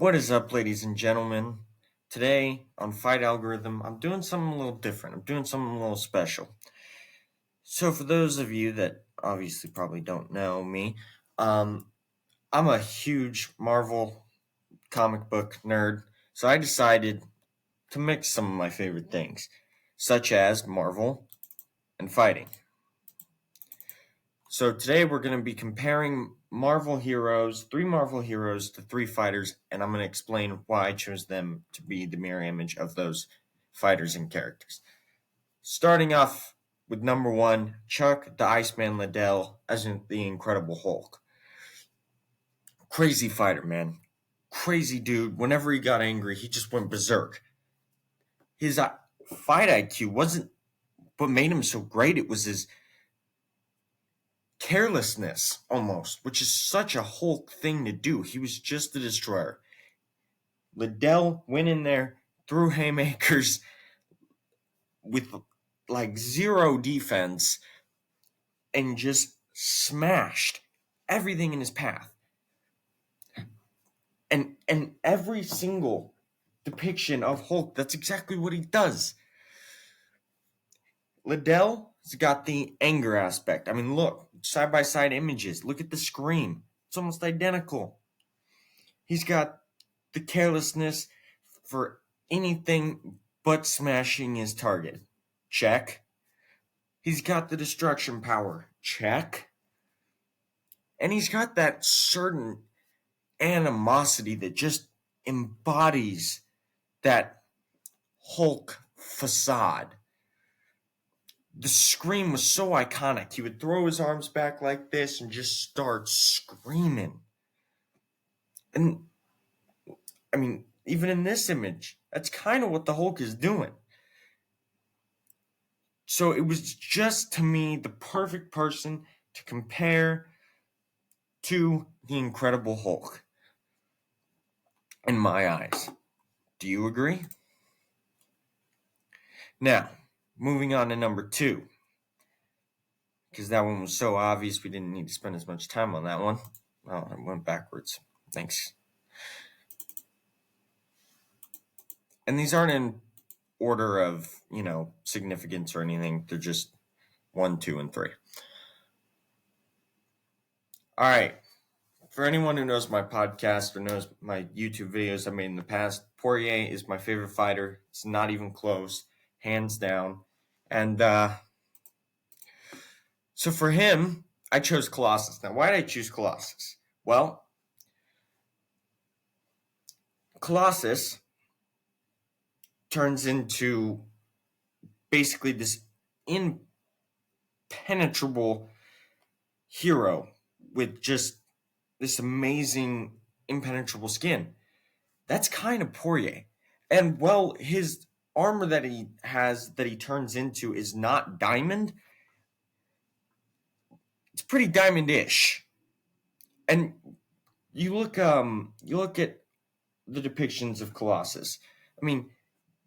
What is up, ladies and gentlemen? Today on Fight Algorithm, I'm doing something a little different. I'm doing something a little special. So, for those of you that obviously probably don't know me, I'm a huge Marvel comic book nerd. So, I decided to mix some of my favorite things, such as Marvel and fighting. So today we're going to be comparing three Marvel heroes to three fighters, and I'm going to explain why I chose them to be the mirror image of those fighters and characters. Starting off with number one, Chuck the Iceman Liddell as the Incredible Hulk. Crazy fighter, man. Crazy dude. Whenever he got angry, he just went berserk. His fight IQ wasn't what made him so great. It was his carelessness almost, which is such a Hulk thing to do. He was just a destroyer. Liddell went in there, threw haymakers with like zero defense, and just smashed everything in his path. And every single depiction of Hulk, that's exactly what he does. Liddell's got the anger aspect. I mean, look, side by side images. Look at the scream. It's almost identical. He's got the carelessness for anything but smashing his target. Check. He's got the destruction power. Check. And he's got that certain animosity that just embodies that Hulk facade. The scream was so iconic. He would throw his arms back like this and just start screaming. And I mean, even in this image, that's kind of what the Hulk is doing. So it was just, to me, the perfect person to compare to the Incredible Hulk, in my eyes. Do you agree? Now, moving on to number two, because that one was so obvious we didn't need to spend as much time on that one. Oh, I went backwards. Thanks. And these aren't in order of, significance or anything. They're just 1, 2, and 3. All right. For anyone who knows my podcast or knows my YouTube videos I made in the past, Poirier is my favorite fighter. It's not even close, hands down. And so for him, I chose Colossus. Now, why did I choose Colossus? Well, Colossus turns into basically this impenetrable hero with just this amazing impenetrable skin. That's kind of Poirier. And well, his armor that he has that he turns into is not diamond. It's pretty diamond-ish. And you look at the depictions of Colossus. I mean,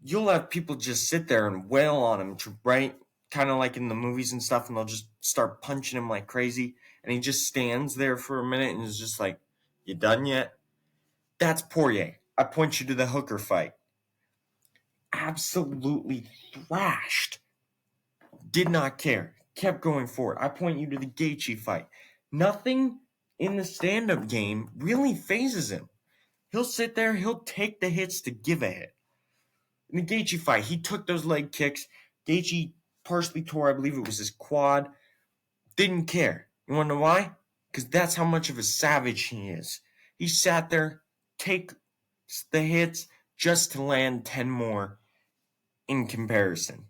you'll have people just sit there and wail on him, right? Kind of like in the movies and stuff, and they'll just start punching him like crazy. And he just stands there for a minute and is just like, "You done yet?" That's Poirier. I point you to the Hooker fight. Absolutely thrashed. Did not care. Kept going forward. I point you to the Gaethje fight. Nothing in the stand-up game really phases him. He'll sit there. He'll take the hits to give a hit. In the Gaethje fight, he took those leg kicks. Gaethje partially tore, I believe it was his quad. Didn't care. You want to know why? Because that's how much of a savage he is. He sat there, take the hits just to land 10 more in comparison.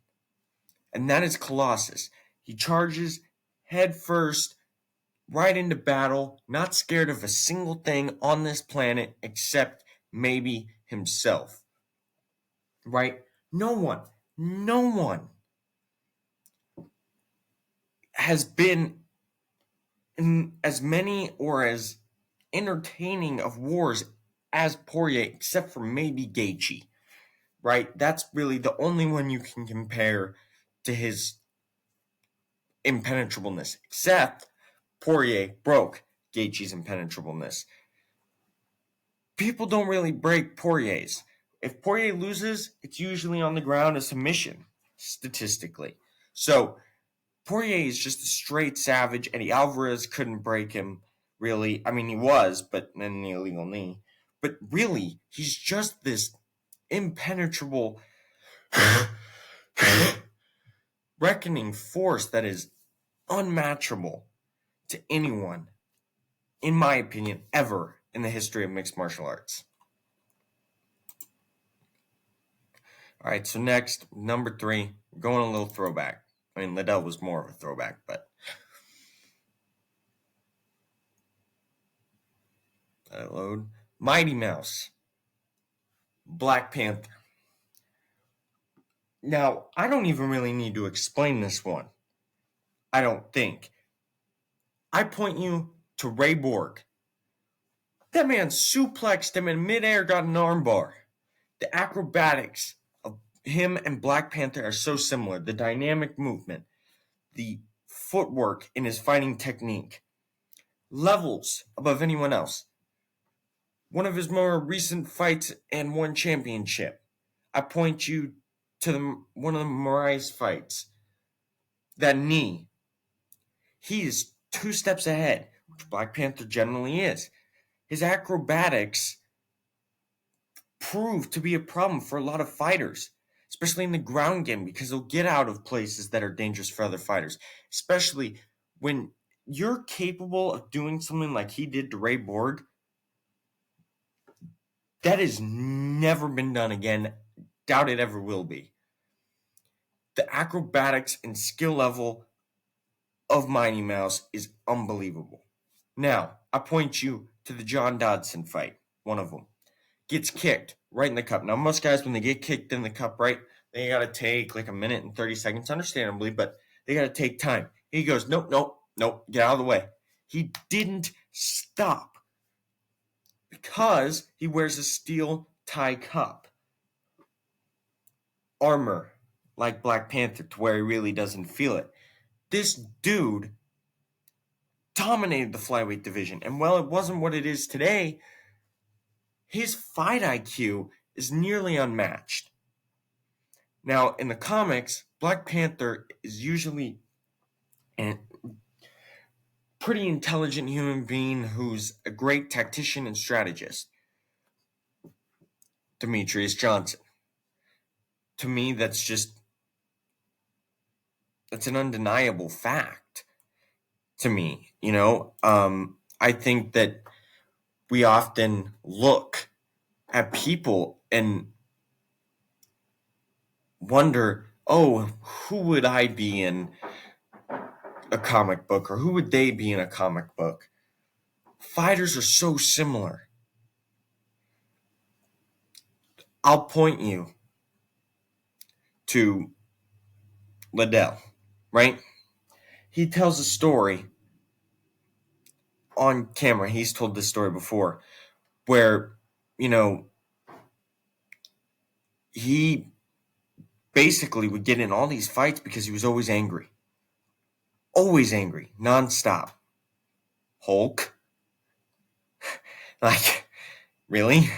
And that is Colossus. He charges head first right into battle, not scared of a single thing on this planet except maybe himself. Right? No one has been in as many or as entertaining of wars as Poirier, except for maybe Gaethje. Right? That's really the only one you can compare to his impenetrableness, except Poirier broke Gaethje's impenetrableness. people don't really break Poirier's. If Poirier loses, it's usually on the ground, a submission, statistically. So Poirier is just a straight savage. Eddie Alvarez couldn't break him, really. I mean, he was, but then the illegal knee. But really, he's just this impenetrable, reckoning force that is unmatchable to anyone, in my opinion, ever in the history of mixed martial arts. All right, so next, number 3, we're going a little throwback. I mean, Liddell was more of a throwback, but load. Mighty Mouse, Black Panther. Now, I don't even really need to explain this one. I don't think. I point you to Ray Borg. That man suplexed him in midair, got an armbar. The acrobatics of him and Black Panther are so similar. The dynamic movement, the footwork in his fighting technique, levels above anyone else. One of his more recent fights and one championship. I point you to one of the Moraes fights. That knee. He is 2 steps ahead, which Black Panther generally is. His acrobatics prove to be a problem for a lot of fighters, especially in the ground game, because they'll get out of places that are dangerous for other fighters, especially when you're capable of doing something like he did to Ray Borg. That has never been done again. Doubt it ever will be. The acrobatics and skill level of Mighty Mouse is unbelievable. Now, I point you to the John Dodson fight, one of them. Gets kicked right in the cup. Now, most guys, when they get kicked in the cup, right, they got to take like a minute and 30 seconds, understandably, but they got to take time. He goes, nope, get out of the way. He didn't stop because he wears a steel tie cup. Armor, like Black Panther, to where he really doesn't feel it. This dude dominated the flyweight division, and while it wasn't what it is today, his fight IQ is nearly unmatched. Now, in the comics, Black Panther is usually a pretty intelligent human being who's a great tactician and strategist. Demetrius Johnson. To me, that's an undeniable fact. To me, I think that we often look at people and wonder, oh, who would I be in a comic book, or who would they be in a comic book? Fighters are so similar. I'll point you to Liddell, right? He tells a story on camera. He's told this story before where, he basically would get in all these fights because he was always angry. Always angry, nonstop. Hulk? Like, really?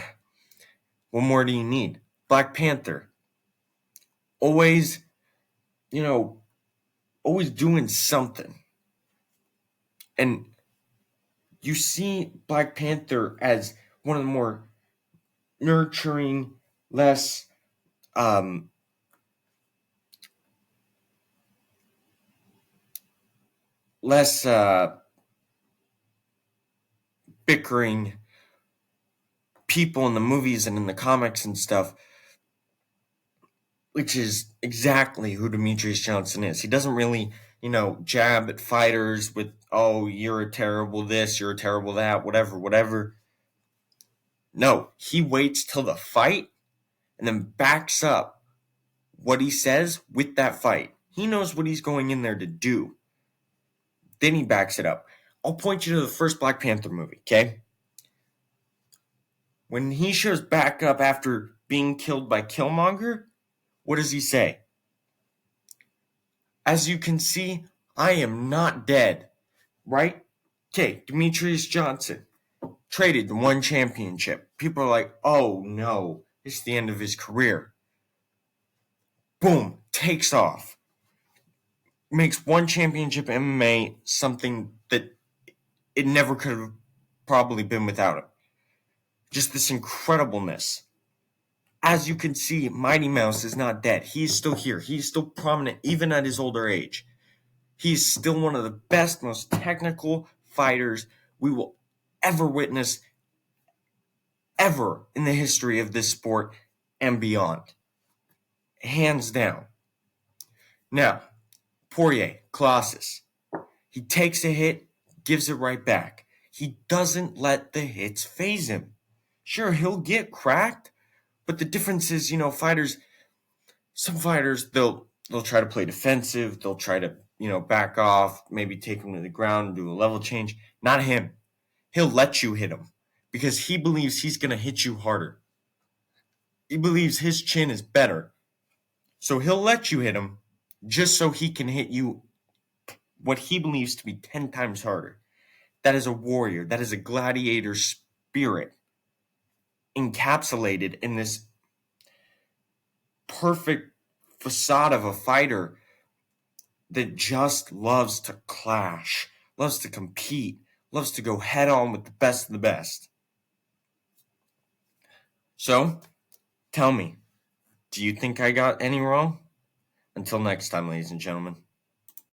What more do you need? Black Panther. Always, always doing something. And you see Black Panther as one of the more nurturing, less bickering people in the movies and in the comics and stuff, which is exactly who Demetrius Johnson is. He doesn't really, jab at fighters with, oh, you're a terrible this, you're a terrible that, whatever. No, he waits till the fight and then backs up what he says with that fight. He knows what he's going in there to do. Then he backs it up. I'll point you to the first Black Panther movie, okay? When he shows back up after being killed by Killmonger, what does he say? As you can see, I am not dead, right? Okay, Demetrius Johnson traded, one championship. People are like, oh no, it's the end of his career. Boom, takes off. Makes one championship MMA something that it never could have probably been without him. Just this incredibleness. As you can see, Mighty Mouse is not dead. He's still here. He's still prominent even at his older age. He's still one of the best, most technical fighters we will ever witness ever in the history of this sport and beyond. Hands down. Now, Poirier, Colossus. He takes a hit, gives it right back. He doesn't let the hits phase him. Sure, he'll get cracked, but the difference is, some fighters, they'll try to play defensive, they'll try to, back off, maybe take him to the ground and do a level change. Not him. He'll let you hit him because he believes he's going to hit you harder. He believes his chin is better. So he'll let you hit him just so he can hit you what he believes to be 10 times harder. That is a warrior. That is a gladiator spirit encapsulated in this perfect facade of a fighter that just loves to clash, loves to compete, loves to go head on with the best of the best. So, tell me, do you think I got any wrong? Until next time, ladies and gentlemen.